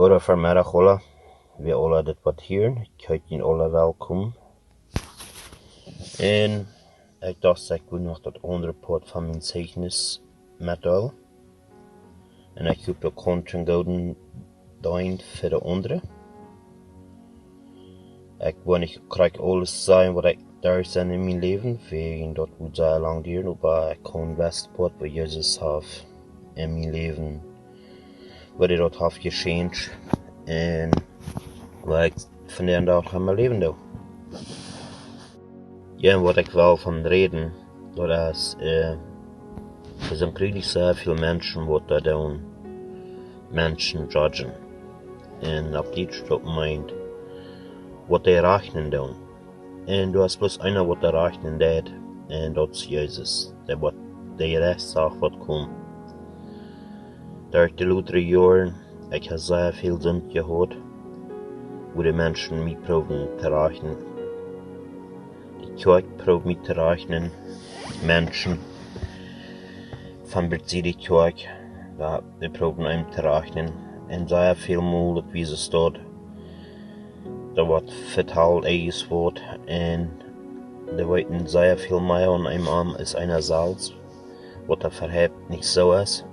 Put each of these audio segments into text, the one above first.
Goedemiddag alle, wie alle dit wat hier. Ik heet jullie alle welkom. En ik dacht ik wil nog dat andere part van mijn Zeugnis metdelen. En ik hoop dat content gouden doen voor de anderen. Ik wil niet krijg alles zijn wat ik daar zijn in mijn leven, wegen dat moet zeer lang duren, maar ik kan best wat Jezus heeft in mijn leven, wat hij dat heeft geschenkt. En wat ik van den dag in mijn leven doe. Ja, en wat ik wil van reden, dat is, er zijn redelijk zeer veel mensen wat dat doen, mensen judgen. En op Plautdietsch dat meint, wat die rechten doen. En du hast bloß einer, wat de rechten deed, en dat is Jezus. Dat wat de rechtszaak wat komt. Door de latere jaren, ik heb zeer veel zin gehad, wo de mensen mij proben te rechnen. Die kerk probt mij te rechnen, mensen van buiten de kerk, die proben hem te rechnen. En zeer veel moeilijk wie ze staat. Dat wordt vertaald eigen woord en er weten zeer veel meer aan einem aan als einer zelfs, wat er verhebt niet zo is.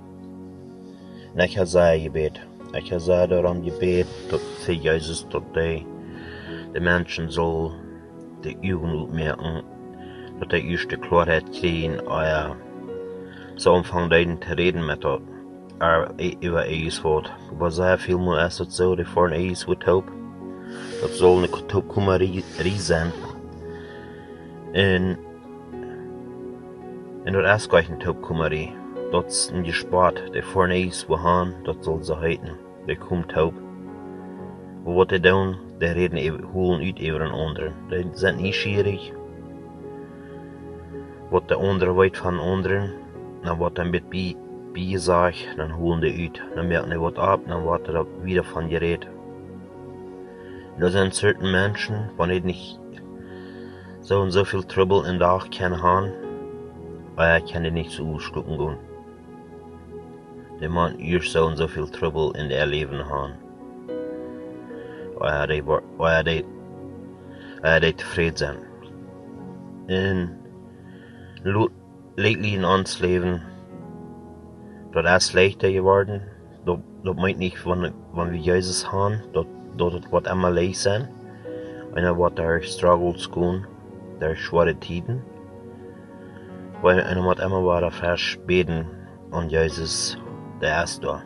En ik heb zeer gebed. Ik heb zeer daarom gebed voor Jezus dat de mensen zal de ogen uitmerken, dat de eerste klaarheid krijgen, zo omvangen te reden met dat over eigen woord. Maar zeer veel meer is het zo, die voor een eigen woord hoop. Dat zal een toekomst zijn. En dat is gleich een toekomst. Dat is een gespaard. Die voor niets we gaan, dat zal ze heten. Die komt op. Wat die doen, die reden holen uit over een ander. Die zijn niet schierig. Wat de andere weet van anderen, dan wordt een beetje bijgezegd, dan holen die uit. Dan merken die wat ab, dan wordt er wieder van geredet. Er zijn certain mensen, wanneer niet zo en zoveel trouble in de dag kunnen gaan, maar kan die niet zo schlucken gaan. Die man eerst zo en zoveel trouble in de leven gaan. Waar die tevreden zijn. En lately in ons leven, dat is slechter geworden. Dat meint niet wanneer we Jezus gaan, dat het wat immer leeg zijn. Einer wat daar struggles gaan, daar schwere tijden. Weil einer wat immer waar vers beten aan Jezus, der is daar.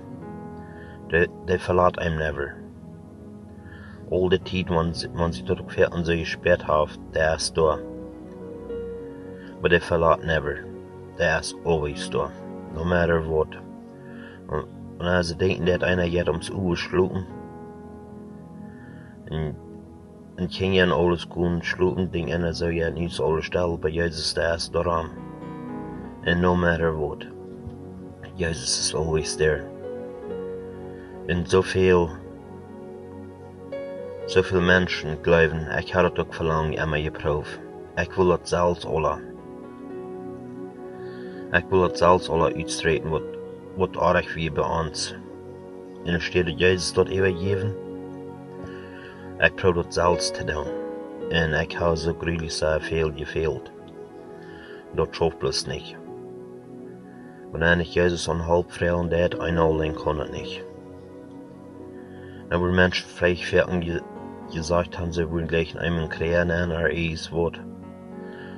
Der verlaat hem never. Al die tijd, wanneer ze tot op veertien zo gesperrt heeft, der is daar. Maar der verlaat never. Der is always daar. No matter what. En als ze denken dat einer jet ums Uhr schlucken, en kan je alles kunnen schlucken, denk einer zou je niet alles stellen, maar Jezus der is daaraan. And no matter what, Jezus is always there. En zoveel mensen geloven, ik had het ook verlangen aan mij geproefd. Ik wil het zelfs alle. Ik wil het zelfs alle uitstreten wat aardig wie bij ons. En er staat dat Jezus dat eeuwig geven. Ik probeer dat zelfs te doen. En ik heb zo redelijk zeer veel gefehlt. Dat schafft bloß niet. Wanneer ik Jezus aan halb vrouwen deed, eenmaal kon het niet. Aber Menschen vielleicht gesagt haben, sie wollen gleich einen kreieren an eigen Wort.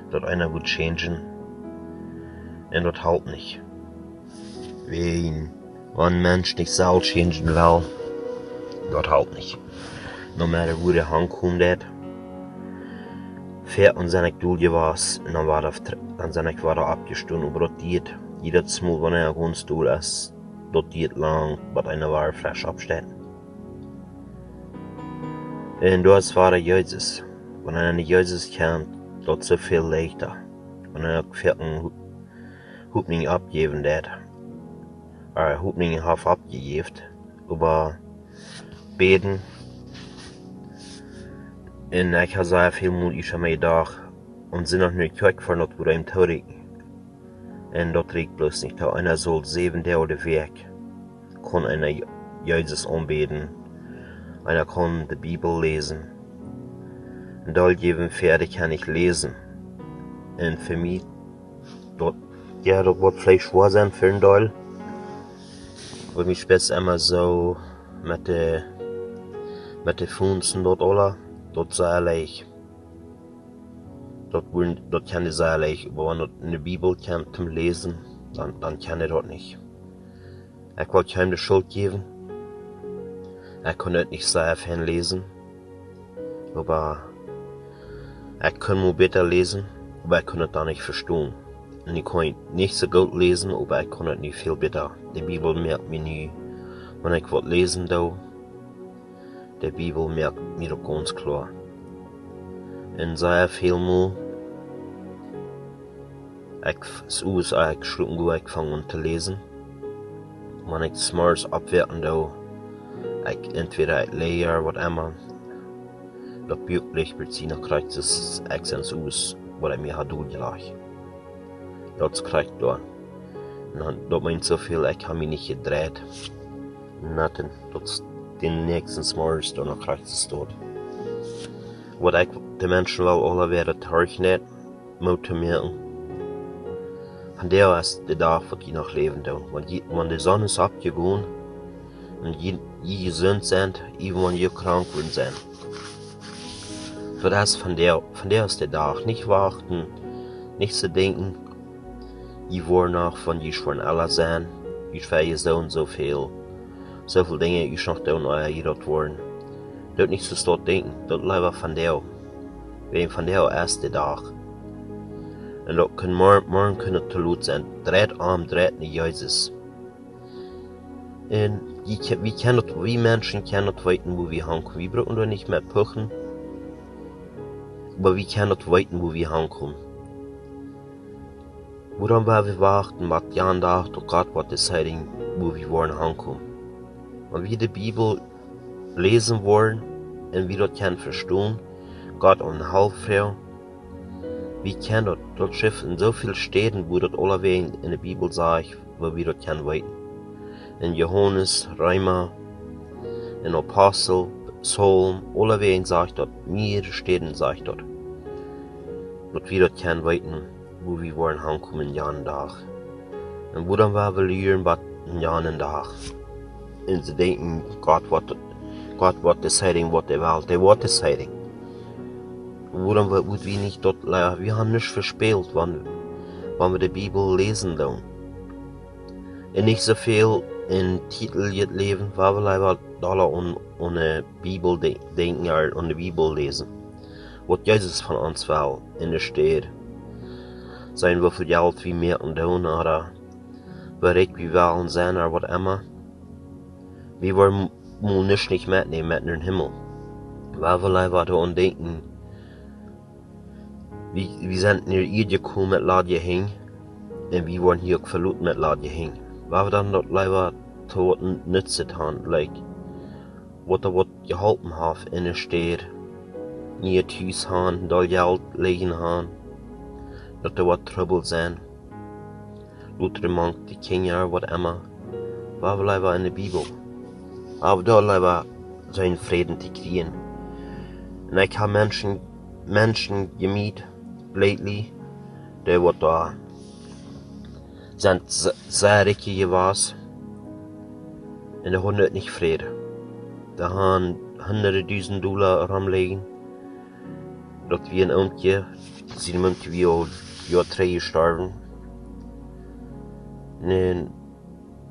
Dat einer wird changen. Und das halt nicht. Wenn ein Mensch nicht selbst changen will, das halt nicht. No matter wo der ankommt, fährt und seine Dulje war's, und dann seine ich war abgestunken, aber das geht. Jedes Mal, wenn er ganz stur ist, das geht lang, was einer war frisch absteht. Und das war Jezus. Wenn einer Jezus kennt, das ist so viel leichter. Wenn einer vierten Hupning abgeben hat, Hupning hat abgegeben, aber beten. Und ich habe sehr viel Mut, ich habe mir gedacht, und sind noch nicht gekriegt von das, wo ihm taugt. Und das regt bloß nicht. Da einer soll 7 Tage weg, kann einer Jesus anbeten, Einer kann die Bibel lesen. Und all jeden Pferde kann ich lesen. Und für mich, das wird vielleicht schwer sein für einen Teil. Weil mich spitzt immer so mit den Funzen dort alle, dort sehr leicht. Dort kann ich sehr leicht, aber wenn ich eine Bibel kann zum Lesen, dann kann ich das nicht. Ich will keinem die Schuld geben. Ich kann nicht sehr viel lesen. Aber ich kann nur besser lesen, aber ich kann es da nicht verstehen. Und ich kann nicht so gut lesen, aber ich kann es nicht viel besser. Die Bibel merkt mir nie, wenn ich was lesen da. Die Bibel merkt mir doch ganz klar. Und sehr viel Mal, ich angefangen zu lesen. Wenn ich smars abwerten da, entweder ich lehre, was immer, das wirklich beziehen, dann kriegt es Accents aus, was ich mir durchgelegt. Das kriegt da. Und das meint so viel, ich habe mich nicht gedreht. Nothing. Das den nächsten smars, dann kriegt es dort. Was ich die Menschen will alle werden terugnehmen, motivieren. Von der ist der Tag, wo die noch leben tun. Wenn die Sonne ist abgegangen und die gesund sind, even wenn die krank sind. So das von der ist der Tag. Nicht warten, nicht zu denken, ich war noch von die schon alle sein, ich werde so und so viel Dinge, ich noch da und dort worden. Dort nicht zu dort denken, dort lieber von der. Wegen von der ist der Tag. Und dort können morgen können zu laut sein. Dreht arm, dreht nicht Jesus. Und wie Menschen können das weiten, wo wir hinkommen. Wir brauchen doch nicht mehr pochen. Aber wir können das weiten, wo wir hinkommen. Woran wir warten, was Jan da, doch Gott wird deciding, wo wir wollen hinkommen. Wenn wir die Bibel lesen wollen und wir das können verstehen, Gott und Halbfrau, wie kann das Schiff in so vielen Städten, wo das alle wegen in der Bibel sagt, wo wir das können weiten. In Johannes, Römer, in Apostel, Psalm, alle wegen sagt das, mehrere Städten sagt das. dass wir das können weiten, wo wir wollen hinkommen in jeden Tag. Und wo dann wir lernen, was in jeden Tag. Und sie denken, Gott wird deciding, was der wird deciding. Woran wir nicht dort lernen. Wir haben nichts verspielt, wenn wir die Bibel lesen dann. Und nicht so viel in Titel leben, weil wir leider alle an die Bibel denken und die Bibel lesen. Was Jesus von uns will, in der Stadt. Sein wie viel Geld wir mehr und tun, oder wie reich wir wollen sein, oder was immer. Wir wollen nicht mitnehmen mit in den Himmel. Weil wir leider daran denken, wir sind hier gekommen mit Ladje hin und wir wollen hier verloren mit Ladje hin. Weil wir dann dort leider tot nützet haben, was geholfen hat in der Stadt, nie Tüß haben, da Geld liegen haben, dass da was Trouble sein. Luther Monk, die Kinder, was immer, weil wir leider in der Bibel. Aber da leider seinen Frieden zu kriegen. Und ich habe Menschen gemiet, lately, die was da sind sehr reich gewesen und die haben nicht Frieden. Da haben $100.000 rumliegen, dass wir in Umkehr, sie müssen wir Jahr 3 gestorben. Und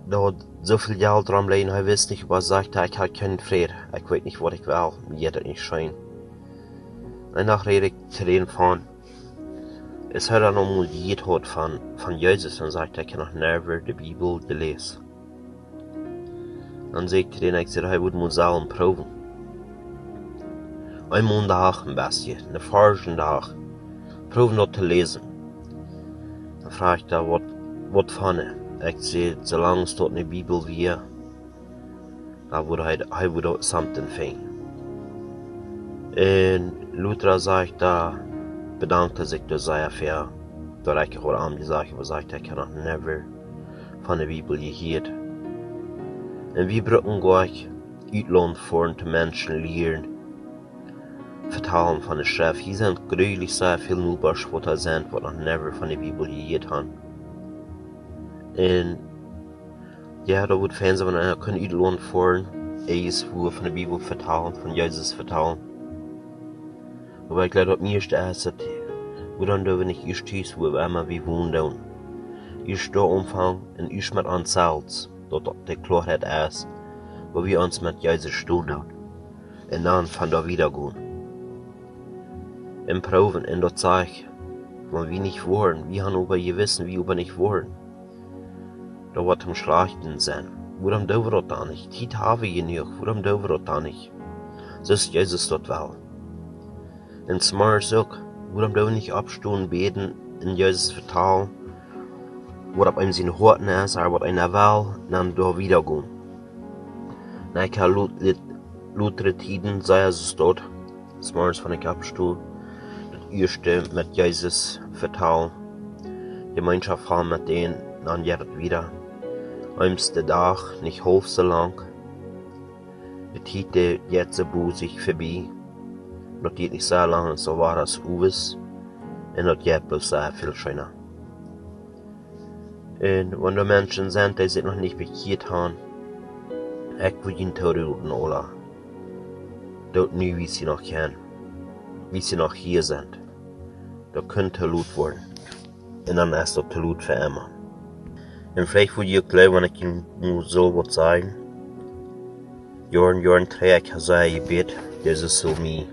da hat so viel Geld rumliegen, ich weiß nicht, was sagt, ich habe keinen Frieden, ich weiß nicht, was ich will, mir geht das nicht schön. Und nach rede ich zu denen von, es hat dann nochmal gehört von Jesus und sagt, ich habe noch never die Bibel gelesen. Dann sagte denen, ich würde mal selber proben. Einmal am Tag am besten, einen vorigen Tag, proben das zu lesen. Dann frage ich da, was von ich sage, solange es dort in der Bibel wäre, da würde ich something finden. Und Luther sagt da, bedankte sich da sehr fair, da ich heute Abend gesagt habe, ich habe noch never von der Bibel gehört. Und wir brauchen gleich uitland voeren te mensen leren. Vertalen van de schrift. Hier zijn gruwelijk zo veel nieuwbars wat er zijn, wat nog never van de Bibel geleerd hebben. En ja, dat wordt fijn zijn, want we kunnen uitland voeren. Eens hoe we van de Bibel vertalen, van Jezus vertalen. Maar ik geloof dat het eerste is dat we dan doen we niet eerst thuis, wo we immer wie wohnen doen. Eerst door omvang en eerst met ons zelfs, dat de Klarheit is, wo wir uns mit Jezus stonden. En dan van daar wieder gaan. En proeven, en dat zeg ik, want wie niet worden, wie gaan over je wissen, wie over niet worden. Dat wordt hem schlechten zijn. Waarom doen we dat dan niet? Tijd hebben we genoeg, waarom doen we dat dan niet? Zo is Jezus dat wel. En s'morgens ook, waarom doen we niet opstaan, beten en Jezus vertalen, wat op hem zijn harten is, wat hij wil, en dan daar wieder gaan. En ik heb latere tijden, zei ze dat, s'morgens van ik opstaan, dat eerste met Jezus vertalen, Gemeinschaft haben mit denen, dann geht es wieder. Eimste Tag, nicht halb so lang. Die Zeit geht so brusig vorbei. Das geht nicht so lange, so war das Uwes. Und das geht bloß sehr viel schöner. Und wenn die Menschen sind, die sich noch nicht bekehrt haben, ich will ihnen toten alle. Dort nie, wie sie noch kennen. Wie sie noch hier sind. Das könnte Lut werden. Und dann ist das Lut für immer. Und vielleicht würde ich gleich, wenn ich Ihnen so was sagen, Jahren träge ich so ein Gebet, Jesus soll mir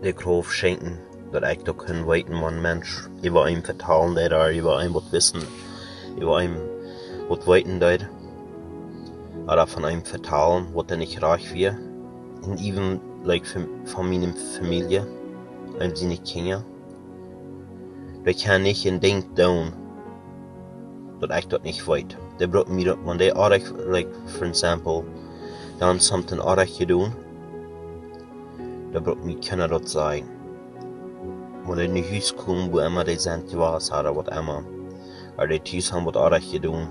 die Kraft schenken, dass ich da können weiten, wenn Mensch über einen vertrauen, der über einen was wissen, über einen was weiten, oder von einem vertrauen, was nicht reich wird. Und even, like, von meiner Familie, einem sie nicht kennen. Da kann ich ein Ding tun, dat ich dat nicht weet. Die brought mir dat, wenn die aardig, like, for example, dann something aardig gedaan, da brought mir keiner dat sagen. Wenn die in die Huis kommen, wo immer die sind gewesen, oder was immer, oder die Tiers haben was aardig gedaan,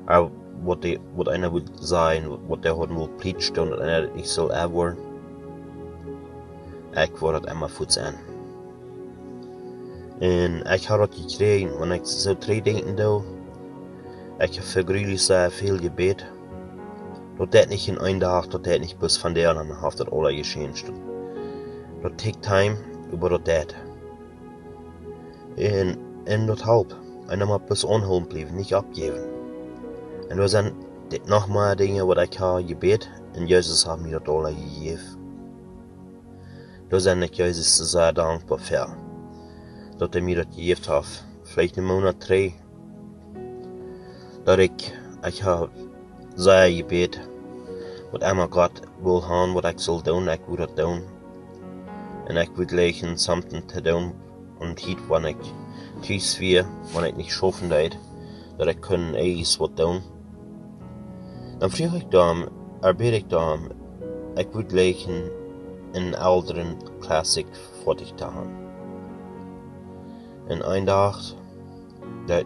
oder was einer will sagen, was der hat wohl preacht und einer das nicht soll werden, ich war das immer für sein. En ik heb dat gekregen, want ik zo denken da, ik heb vergruwelijk sehr veel gebet. Dat niet in een dag, dat niet bis van der dan heeft dat alle geschehen. Dat take time, über dat. En dat helpt. En dan moet bis onheim blijven, niet opgeven. En er zijn nog meer dingen wat ik heb gebet, en Jezus heeft me dat alle gegeven. Daar zijn ik Jezus zeer dankbaar voor. Dat hij mir dat gegeven heeft, vielleicht een maand 3. Dat ik heb zeer gebed, wat immer God wil gaan, wat ik zal doen, ik wil dat doen. En ik wil leren something te doen, en tijd wanneer ik thuis weer, wanneer ik niet schaffen deed, dat ik kan eens wat doen. Dan vraag ik dan, arbeid ik dan, ik wil leren een ouderen klassiek voor dich te gaan. En een dag, dat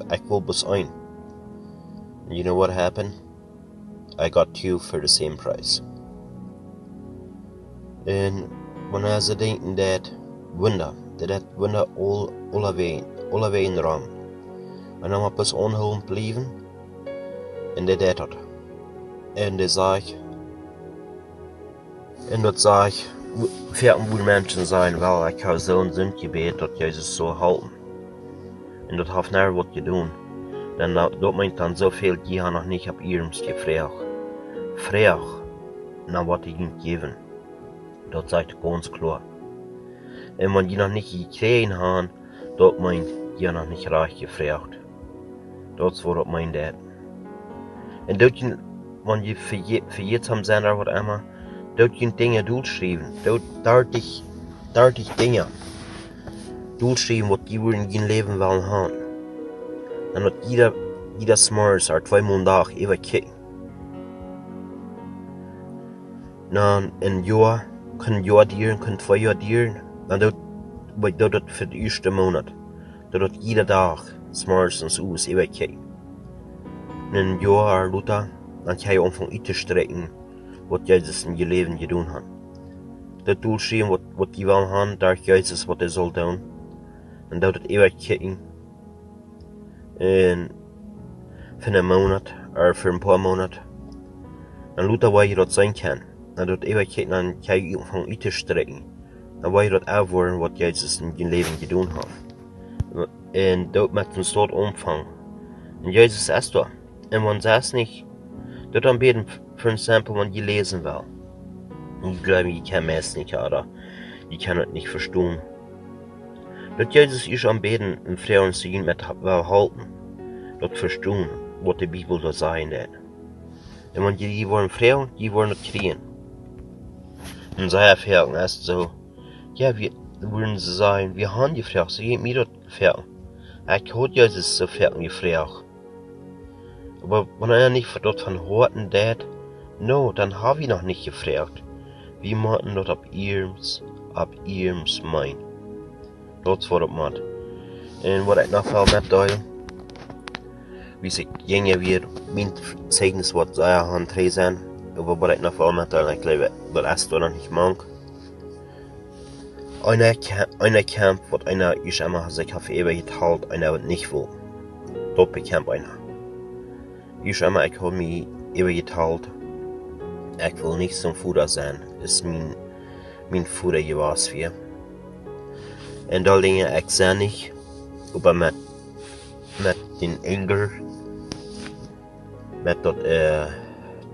ik wil bis een. And you know what happened? I got 2 for the same price. En wanneer ze denken dat Wunder alle wegen ram. En dan moet bis onheim blijven. En dat deed dat. En dat zeg Vierten wohl Menschen sein, weil ich habe so ein Sündgebet, dass Jesus so halten. Und das hat nicht was getan. Denn das meint dann so viel, die haben noch nicht ab ihrem gefragt. Frag, nach was ich ihnen geben. Das sagt ganz klar. Und wenn die noch nicht gekriegt haben, das meint, die haben noch nicht reich gefragt. Das war das meint das. Und dort, wenn die für jetzt haben sind oder was immer, dort sind Dinge durchschreiben. Dort ich Dinge durchschreiben, was die in ihrem Leben wollen haben. Und dat jeder s'morgens oder 2 Mal am Tag even kijken. Dan een jaar, kan een jaar duren, kan 2 jaar duren. En dat voor de eerste maand. Dat jede dag s'morgens ons huis even kijken. En een jaar later, dan kan je omvang uit te strekken. wat Jezus in je leven gedaan had. Dat doel zien wat je wil hebben, daar Jezus wat hij zal doen. En dat het eeuwig kijken. En voor een maand, of voor een paar maanden. En later waar je dat zijn kan. En dat eeuwig kijken, dan kan je van uit te strekken. En waar je dat afworden wat Jezus in je leven gedaan had. En dat met een soort omvang. En Jezus is daar. En man zegt niet, dat dan beten voor example, want je lezen wel. Ich glaube, ich kann es nicht, oder ich kann es nicht verstehen. Dat Jezus is aanbeden en vrouwen zien met wel halten. Dat verstaan wat de Bijbel daar zeggen. En want die worden vrouwen, die worden het kriegen. En zij verhelpen is zo. Ja, we worden ze zeggen, we hebben die vrouw, ze geeft mij dat verhelpen. Ik hoor Jezus zo verhelpen die vrouw. Aber wenn er nicht dort von Horten deed, no, dann habe ich noch nicht gefragt. Wie machten dort ab ihrms mein. Dat is wat het maakt. En wat ik nog wel met deel, wie ik jonge weer, mijn Zeugnis wat zij aan het zijn, over wat ik nog wel met deel, ik glaube, dat is toch nog niet mank. Einer Kampf, wat einer is immer sich auf ewig geteilt, einer wird nicht will. Dort bekämpft einer. Ich immer, ich habe mich ewig geteilt. Ich will nicht so ein Futter sein, ist mein Futter gewesen wie. En da dingen ik zei niet, maar met den Engel, met dat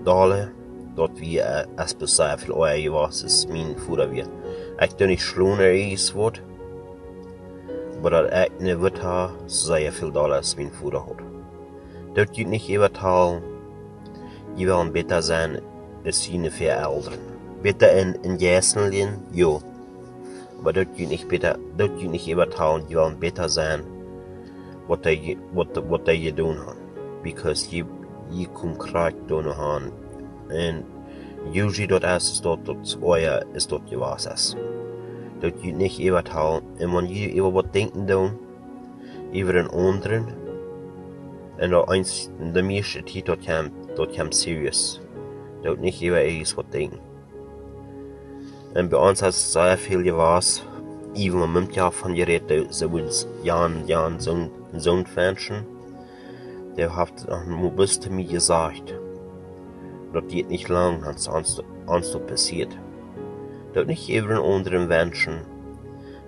dalen, dat we als besef veel oor was, is mijn voeder weer. Ik doe niet schloner is wat, maar dat ik niet wat ha, zei je veel dalen als mijn voeder had. Dat je niet even taal, je wil een beter zijn, is je niet veel ouderen. Beter in Jesenlien, ja. Maar dat je niet übertalen, je wil beter zijn wat je doen had. Because je komt kracht doen had. En usually dat is dat oor is dat je was is. Dat je niet übertalen. En wanneer je over wat denken doen, over een anderen. En dat eens de meeste tijd dat je serious. Dat niet over iets wat denken. En bij ons is zeer veel gewas, even een muntje van je redt, zoals Jan zo'n Fanschen, der heeft nog bis zu mir gesagt, dat die het niet lang ans dat passiert. Dat niet even anderen Menschen,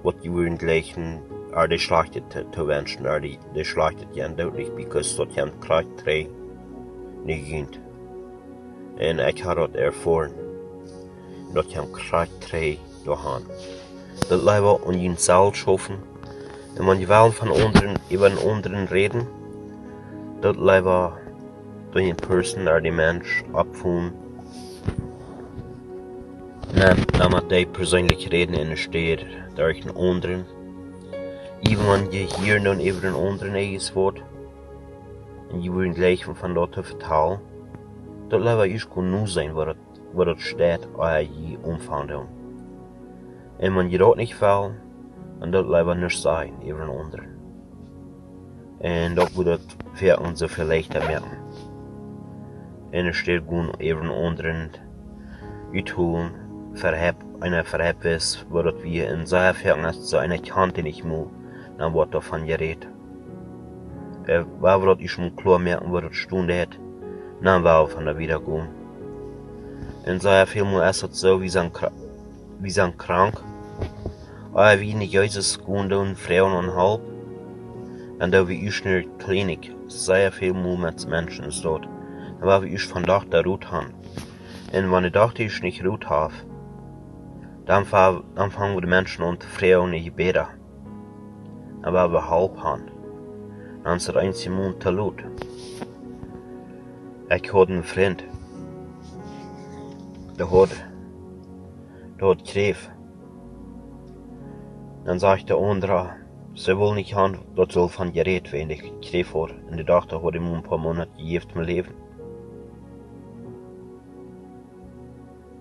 wat je willen gleichen, die schlachtet te wenschen, die schlachtet jan dat niet, because dat jan krijgt twee niet gint. En ik had dat ervoren. Dat je hem kracht twee doorgaan. Dat leider on je zaal schaffen. En wanneer je wel van anderen reden, dat leider door je persoon naar die mens opvoeren. Nadat die persoonlijk reden in de stad, door een anderen. Even wanneer je hier dan over een anderen is wordt, en je wordt gleich van dat te vertalen, dat leider is kon nu zijn wat het staat als je omvangt. En wanneer je dat niet wil, dan dat leider niet zijn over een ander. En dat moet het voor ons zoveel leichter maken. En er staat gewoon over een ander uitholen, verheb is, wat we in zijn verhaal is, zo een kant niet meer, dan wordt er van gereed. Waar we dat is moet klaar maken, wat het stunde heeft, dan wel van der wieder gaan. En zo viel more ist es so, wie sind krank. Aber wie nicht Jezus gaan doen, Frauen und halb. En da wie ich in der Klinik, sehr viel more met Menschen ist dort. En waar we ich vandaag der Ruth haben. En wanneer dacht ich nicht Ruth habe, dann fangen wir die Menschen an, Frauen nicht besser. Aber wir halb haben. Dann ist es ein Simon te laut. Ich hatte einen Freund. Der hat Kräf. Dann sagt der andere, sie wollen nicht haben, das soll von Gerät, wenn ich Kräf habe. Und die dachte, hat ihm ein paar Monate gegeben mein Leben.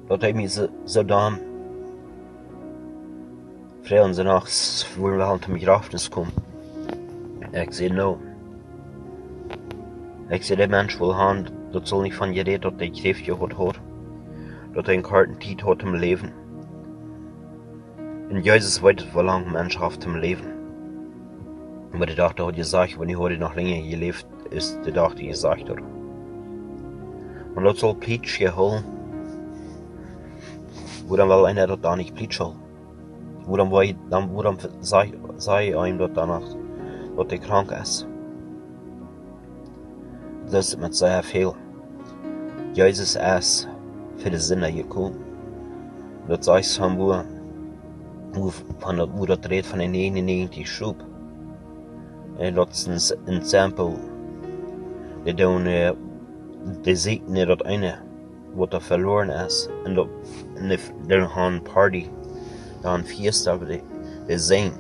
Dat hat mich so dann. Frauen sind nachts, wollen wir halt zum Begrafnis kommen. Ich sage, no. Ich sage, der Mensch will haben, das soll nicht von Gerät, dass der Kräf gehabt hat. dat een harten tijd hat im Leben. Und Jesus weiß, wie lange ein Mensch hat im Leben. Aber die dachte, hat gesagt, wenn ich heute noch länger gelebt ist, die dachte, gesagt hat. Und das soll Plautdietsch geholen. Wo dann will einer dort da nicht Plautdietsch holen. Wo dann sei einem dort danach, dort der krank ist. Das ist mit sehr viel. Jesus ist für die Sinne gekommen. Das heißt, wo das redet von den 99 Schub. Letztens ein Sample, die segnen dat eine, wo da verloren ist. Und da haben Party, da haben Fiesta, aber die sehen.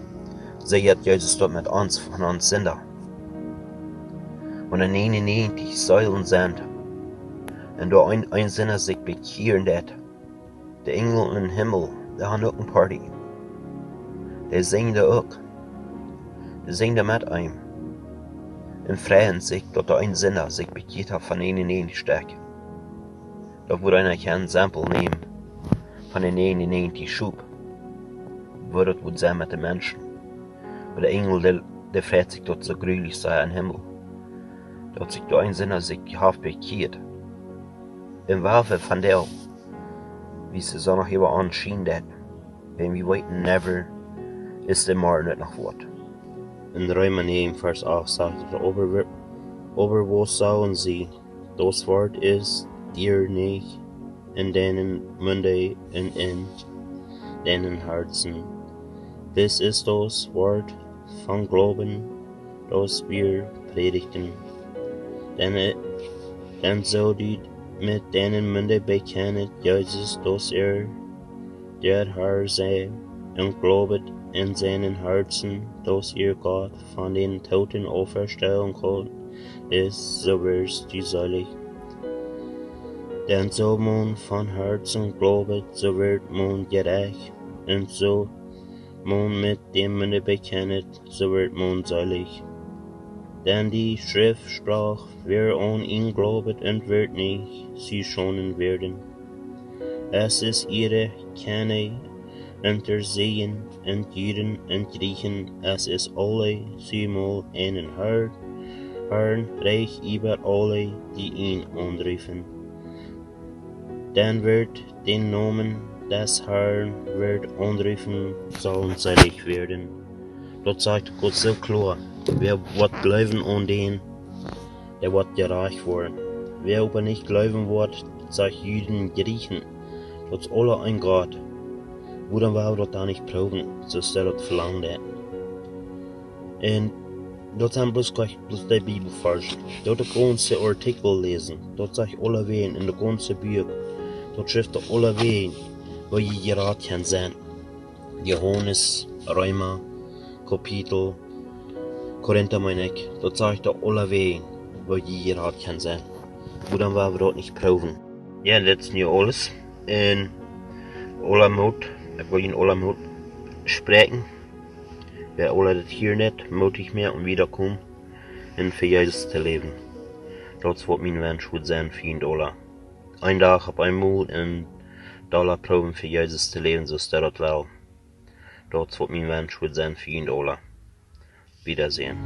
Sie hat Jesus dort mit uns, von uns Sünder. Und 99 Säulen sind. Und da ein Sünder sich bekehren hat. Die Engel im Himmel, da haben auch eine Party. Die singen da auch. Die singen da mit einem. Und freuen sich, dass da ein Sünder sich bekehrt hat von 99 Stück. Da würde einer kein Sample nehmen von den 99 Schub. Wo das wohl sein mit den Menschen. Aber der Engel, der freut sich dort so grülich sei am Himmel. Da hat sich da ein Sünder sich halb bekehrt. Im Waffe von der, wie sie so noch über anschieden hat, wenn wir weten, never ist der Martin nicht noch Wort. In Römer 9, Vers 8 sagt er, aber wo sauen sie, das Wort ist dir nicht in deinen Munde und in deinen Herzen. Das ist das Wort von Glauben, das wir predigen. Denn so die mit deinen Munde bekennen, Jesus, dass der Herr sei, und glaubet in seinen Herzen, dass ihr Gott von den Toten auferstellen könnt, ist, so wirst du selig. Denn so man von Herzen glaubet, so wird man gerecht, und so man mit dem Munde bekennet, so wird man selig. Denn die Schrift sprach, wer an ihn glaubet und wird nicht, sie schonen werden. Es ist ihre Kerne unter Seen und Juden und Griechen, es ist alle siemal einen Herrn reich über alle, die ihn anrufen. Dann wird den Namen des Herrn wird anrufen, sollen selig werden. Dort sagt Gott so klar, wer wird glauben an den, der wird gerecht werden. Wer aber nicht glauben wird, sagt Juden, Griechen, dort ist alle ein Gott. Wo dann wir dort da nicht proben, so ist das verlangt hat. Und dort haben bloß die Bibelvers. Dort der ganze Artikel lesen. Dort sag ich alle Wehen in der ganzen Buch. Dort schrift er alle Wehen, wo je geraten kann sein. Johannes, Römer, Kapitel, Korinther meine ich. Dort sag ich da alle Wehen, wo je geraten kann sein. Wo dann wir dort nicht proben. Ja, das ist nicht alles. Und aller Mut. Ich will in aller Mut sprechen. Wer alle das hier nicht mutig mehr und wiederkommen und für Jesus zu leben. Das wird mein Wunsch gut sein für ihn alle. Ein Tag auf einmal und Dollar proben für Jesus zu leben, so ist das will. Das wird mein Wunsch gut sein für ihn alle. Wiedersehen.